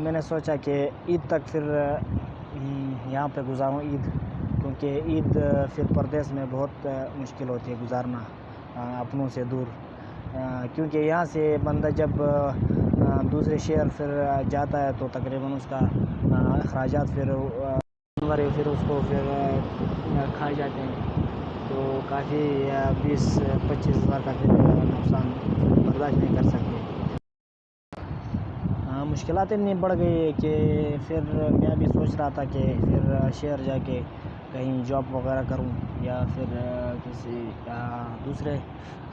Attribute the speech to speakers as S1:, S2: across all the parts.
S1: میں نے سوچا کہ عید تک پھر یہاں پہ گزاروں عید، کیونکہ عید پھر پردیس میں بہت مشکل ہوتی ہے گزارنا اپنوں سے دور، کیونکہ یہاں سے بندہ جب دوسرے شہر پھر جاتا ہے تو تقریباً اس کا اخراجات پھر اس کو پھر کھائے جاتے ہیں، تو کافی 20-25 ہزار کا پھر نقصان برداشت نہیں کر سکتے۔ مشکلات اتنی بڑھ گئی ہے کہ پھر میں بھی سوچ رہا تھا کہ پھر شہر جا کے کہیں جاب وغیرہ کروں یا پھر کسی دوسرے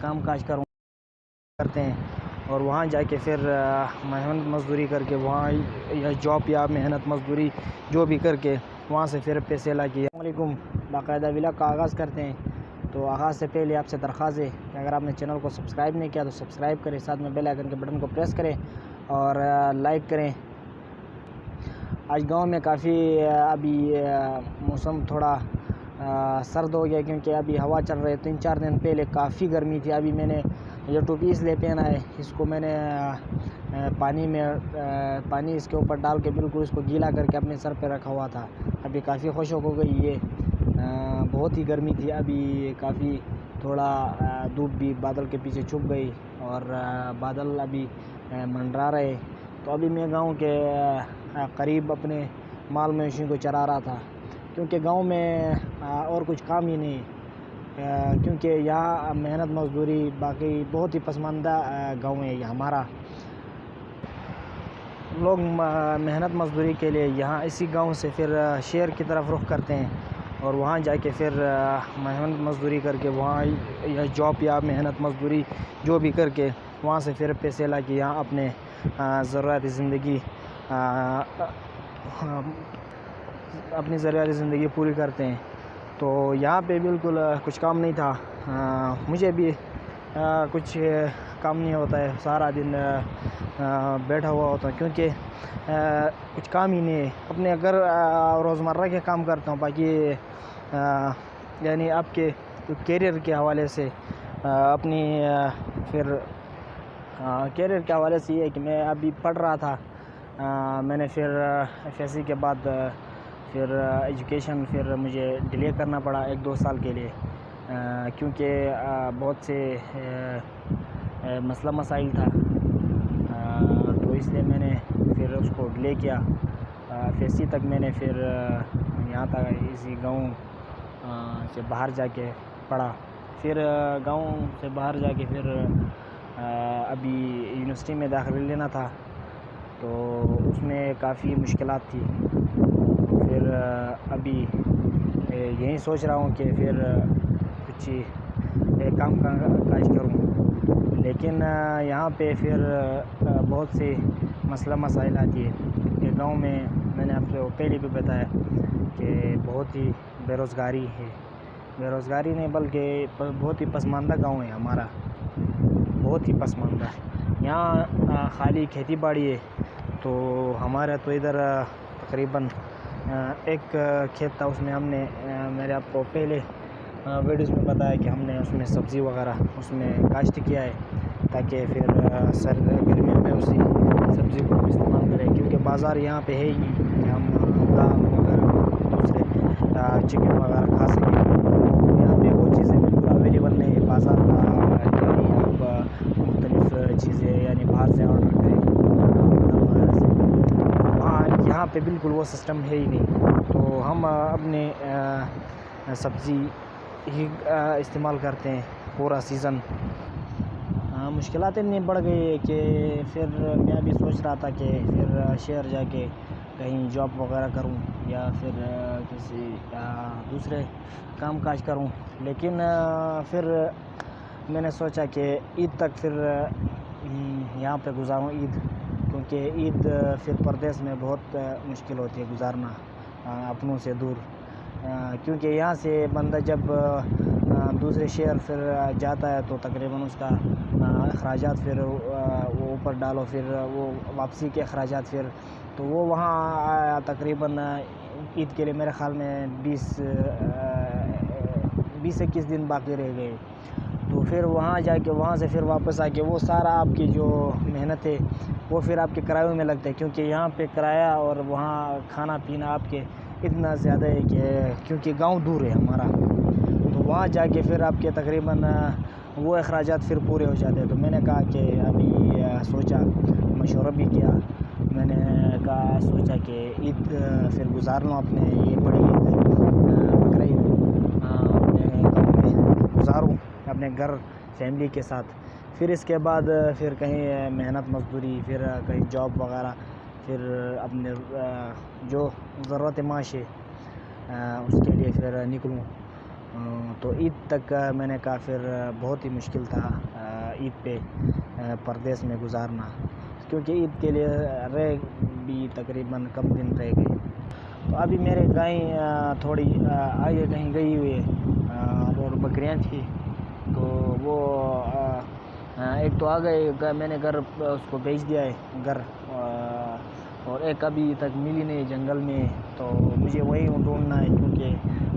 S1: کام کاج کرتے ہیں، اور وہاں جا کے پھر محنت مزدوری کر کے وہاں یا جاب یا محنت مزدوری جو بھی کر کے وہاں سے پھر پیسے لا کے۔ السلام علیکم، باقاعدہ ولاگ کا آغاز کرتے ہیں۔ تو آغاز سے پہلے آپ سے درخواست ہے کہ اگر آپ نے چینل کو سبسکرائب نہیں کیا تو سبسکرائب کریں، ساتھ میں بیل آئیکن کے بٹن کو پریس کریں اور لائک کریں۔ آج گاؤں میں کافی ابھی موسم تھوڑا سرد ہو گیا، کیونکہ ابھی ہوا چل رہی ہے۔ 3-4 دن پہلے کافی گرمی تھی۔ ابھی میں نے یہ ٹوپی اس لیے پہنا ہے، اس کو میں نے پانی اس کے اوپر ڈال کے بالکل اس کو گیلا کر کے اپنے سر پہ رکھا ہوا تھا۔ ابھی کافی خشک ہو گئی ہے، بہت ہی گرمی تھی۔ ابھی کافی تھوڑا دھوپ بھی بادل کے پیچھے چھپ گئی اور بادل ابھی منڈرا رہے، تو ابھی میں گاؤں کے قریب اپنے مال مویشی کو چرا رہا تھا، کیونکہ گاؤں میں اور کچھ کام ہی نہیں ہے، کیونکہ یہاں محنت مزدوری باقی بہت ہی پسماندہ گاؤں ہے یہ ہمارا۔ لوگ محنت مزدوری کے لیے یہاں اسی گاؤں سے پھر شہر کی طرف رخ کرتے ہیں، اور وہاں جا کے پھر محنت مزدوری کر کے وہاں یا جاب یا محنت مزدوری جو بھی کر کے وہاں سے پھر پیسے لا کے یہاں اپنے ضروریات زندگی پوری کرتے ہیں۔ تو یہاں پہ بالکل کچھ کام نہیں تھا، مجھے بھی کچھ کام نہیں ہوتا ہے، سارا دن بیٹھا ہوا ہوتا ہوں، کیونکہ کچھ کام ہی نہیں ہے۔ اپنے گھر روزمرہ کے کام کرتا ہوں، باقی یعنی آپ کے کیریئر کے حوالے سے اپنی پھر کیریئر کے حوالے سے یہ ہے کہ میں ابھی پڑھ رہا تھا، میں نے پھر FSC کے بعد پھر ایجوکیشن پھر مجھے ڈیلے کرنا پڑا 1-2 سال کے لیے، کیونکہ بہت سے مسئلہ مسائل تھا، تو اس لیے میں نے پھر اس کو ڈیلے کیا۔ FSC تک میں نے پھر یہاں تک اسی گاؤں سے باہر جا کے پڑھا، پھر گاؤں سے باہر جا کے پھر ابھی یونیورسٹی میں داخلہ لینا تھا، تو اس میں کافی مشکلات تھی، پھر ابھی یہی سوچ رہا ہوں کہ پھر کچھ کام کاج کروں، لیکن یہاں پہ پھر بہت سے مسئلہ مسائل آتی ہے کہ گاؤں میں نے آپ کو پہلے بھی بتایا کہ بہت ہی بیروزگاری ہے، بیروزگاری نہیں بلکہ بہت ہی پسماندہ گاؤں ہے ہمارا، بہت ہی پسماندہ۔ یہاں خالی کھیتی باڑی ہے، تو ہمارا تو ادھر تقریباً ایک کھیت تھا، اس میں ہم نے میرے آپ کو پہلے ویڈیوز میں بتایا کہ ہم نے اس میں سبزی وغیرہ اس میں کاشت کیا ہے، تاکہ پھر گرمیوں میں اسی سبزی کو استعمال کریں، کیونکہ بازار یہاں پہ ہے ہی نہیں کہ ہم دال وغیرہ دوسرے چکن وغیرہ کھا سکیں، یہاں پہ وہ چیزیں بالکل اویلیبل نہیں ہے بازار کا، یعنی آپ مختلف چیزیں یعنی باہر سے آرڈر کریں وغیرہ سے، وہاں یہاں پہ بالکل وہ سسٹم ہے ہی نہیں، تو ہم اپنے سبزی ہی استعمال کرتے ہیں پورا سیزن۔ مشکلات اتنی بڑھ گئی ہے کہ پھر میں بھی سوچ رہا تھا کہ پھر شہر جا کے کہیں جاب وغیرہ کروں یا پھر کسی دوسرے کام کاج کروں، لیکن پھر میں نے سوچا کہ عید تک پھر یہاں پہ گزاروں عید، کیونکہ عید پھر پردیس میں بہت مشکل ہوتی ہے گزارنا اپنوں سے دور، کیونکہ یہاں سے بندہ جب دوسرے شہر پھر جاتا ہے تو تقریباً اس کا اخراجات پھر وہ اوپر ڈالو، پھر وہ واپسی کے اخراجات پھر تو وہ وہاں تقریباً عید کے لیے میرے خیال میں 20-21 دن باقی رہ گئے، تو پھر وہاں جا کے وہاں سے پھر واپس آ کے وہ سارا آپ کی جو محنت ہے وہ پھر آپ کے کرایوں میں لگتا ہے، کیونکہ یہاں پہ کرایہ اور وہاں کھانا پینا آپ کے اتنا زیادہ ہے کہ کیونکہ گاؤں دور ہے ہمارا، تو وہاں جا کے پھر آپ کے تقریباً وہ اخراجات پھر پورے ہو جاتے ہیں۔ تو میں نے کہا کہ ابھی سوچا، مشورہ بھی کیا، میں نے کہا سوچا کہ عید پھر گزار لوں اپنے یہ بڑی عید بقرعید اپنے گاؤں میں گزاروں اپنے گھر فیملی کے ساتھ، پھر اس کے بعد پھر کہیں محنت مزدوری، پھر کہیں جاب وغیرہ، پھر اپنے جو ضرورت معاش ہے اس کے لیے پھر نکلوں۔ تو عید تک میں نے کہا پھر بہت ہی مشکل تھا عید پہ پردیس میں گزارنا، کیونکہ عید کے لیے رہ بھی تقریباً کم دن رہ گئے۔ تو ابھی میرے گائیں تھوڑی آگے کہیں گئی ہوئی ہے اور بکریاں تھیں، تو وہ ایک تو آ گئے، میں نے گھر اس کو بیچ دیا ہے گھر، اور ایک ابھی تک ملی نہیں جنگل میں، تو مجھے وہی ڈھونڈنا ہے، کیونکہ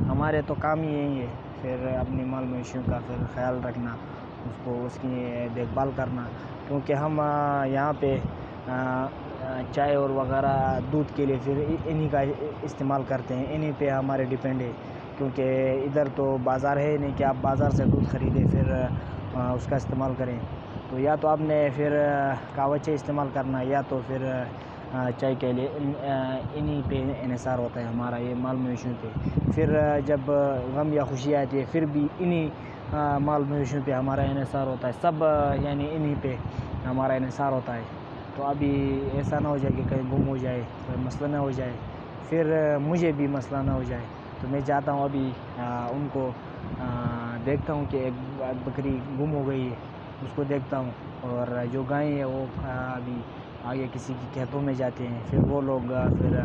S1: ہمارے تو کام ہی یہی ہے پھر اپنی مال مویشیوں کا پھر خیال رکھنا، اس کی دیکھ بھال کرنا، کیونکہ ہم یہاں پہ چائے اور وغیرہ دودھ کے لیے پھر انہی کا استعمال کرتے ہیں، انہی پہ ہمارے ڈیپینڈ ہے، کیونکہ ادھر تو بازار ہے نہیں کہ آپ بازار سے دودھ خریدیں پھر اس کا استعمال کریں، تو یا تو آپ نے پھر کاوچے استعمال کرنا، یا تو پھر چائے کے لیے انہی پہ انحصار ہوتا ہے ہمارا یہ مال مویشیوں پہ، پھر جب غم یا خوشی آتی ہے پھر بھی انہی مال مویشیوں پہ ہمارا انحصار ہوتا ہے، سب یعنی انہی پہ ہمارا انحصار ہوتا ہے۔ تو ابھی ایسا نہ ہو جائے کہ کہیں گم ہو جائے، کوئی مسئلہ نہ ہو جائے، پھر مجھے بھی مسئلہ نہ ہو جائے، تو میں چاہتا ہوں ابھی ان کو دیکھتا ہوں کہ ایک بکری گم ہو گئی ہے، اس کو دیکھتا ہوں، اور جو گائیں ہیں وہ ابھی آگے کسی کی کھیتوں میں جاتے ہیں، پھر وہ لوگ پھر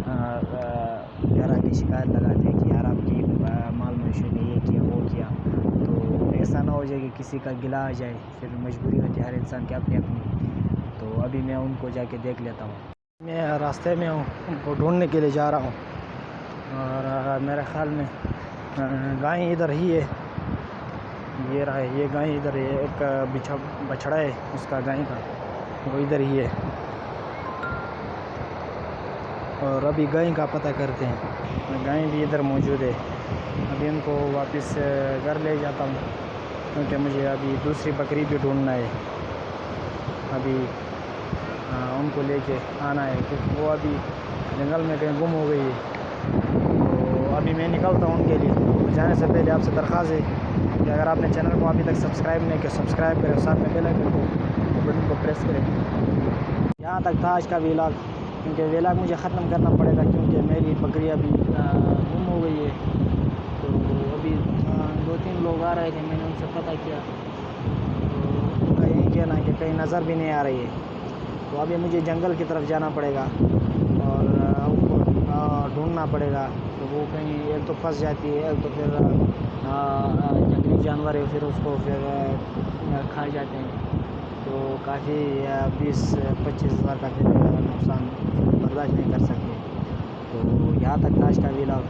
S1: گھر آ کے شکایت لگاتے ہیں کہ یار آپ کی مال مویشی نے یہ کیا وہ کیا، تو ایسا نہ ہو جائے کہ کسی کا گلہ آ جائے، پھر مجبوری ہوتی ہے ہر انسان کی اپنی اپنی، تو ابھی میں ان کو جا کے دیکھ لیتا ہوں۔ میں راستے میں ہوں، ان کو ڈھونڈنے کے لیے جا رہا ہوں، اور میرے خیال میں گائیں ادھر ہی ہے، یہ رہا ہے، یہ گائیں ادھر ہے، ایک بچھڑا ہے اس کا گائیں کا، وہ ادھر ہی ہے، اور ابھی گائیں کا پتہ کرتے ہیں، گائیں بھی ادھر موجود ہے، ابھی ان کو واپس گھر لے جاتا ہوں، کیونکہ مجھے ابھی دوسری بکری بھی ڈھونڈنا ہے، ابھی ان کو لے کے آنا ہے، کیونکہ وہ ابھی جنگل میں کہیں گم ہو گئی ہے، تو ابھی میں نکلتا ہوں ان کے لیے۔ جانے سے پہلے آپ سے درخواست ہے کہ اگر آپ نے چینل کو ابھی تک سبسکرائب نہیں کیا سبسکرائب کریں، ساتھ میں بیل آئیکن کو بٹن کو پریس کریں۔ یہاں تک تھا آج کا ویلاگ، کیونکہ ویلاگ مجھے ختم کرنا پڑے گا، کیونکہ میری بکری ابھی گم ہو گئی ہے، تو ابھی 2-3 لوگ آ رہے تھے، میں نے ان سے پتہ کیا، تو ان کا یہی کہنا ہے کہ کہیں نظر بھی نہیں آ رہی ہے، تو ابھی مجھے جنگل کی طرف جانا پڑے گا اور ان کو ڈھونڈنا پڑے گا، تو وہ کہیں ایک تو پھنس جاتی ہے، ایک تو پھر جنگلی جانور ہے، پھر اس کو پھر کھا جاتے ہیں، تو کافی 20-25 ہزار کا پھر نقصان برداشت نہیں کر سکتے، تو یہاں تک تھا آج کا ویلاگ،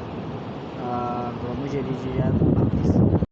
S1: تو مجھے دیجیے اجازت، اللہ حافظ۔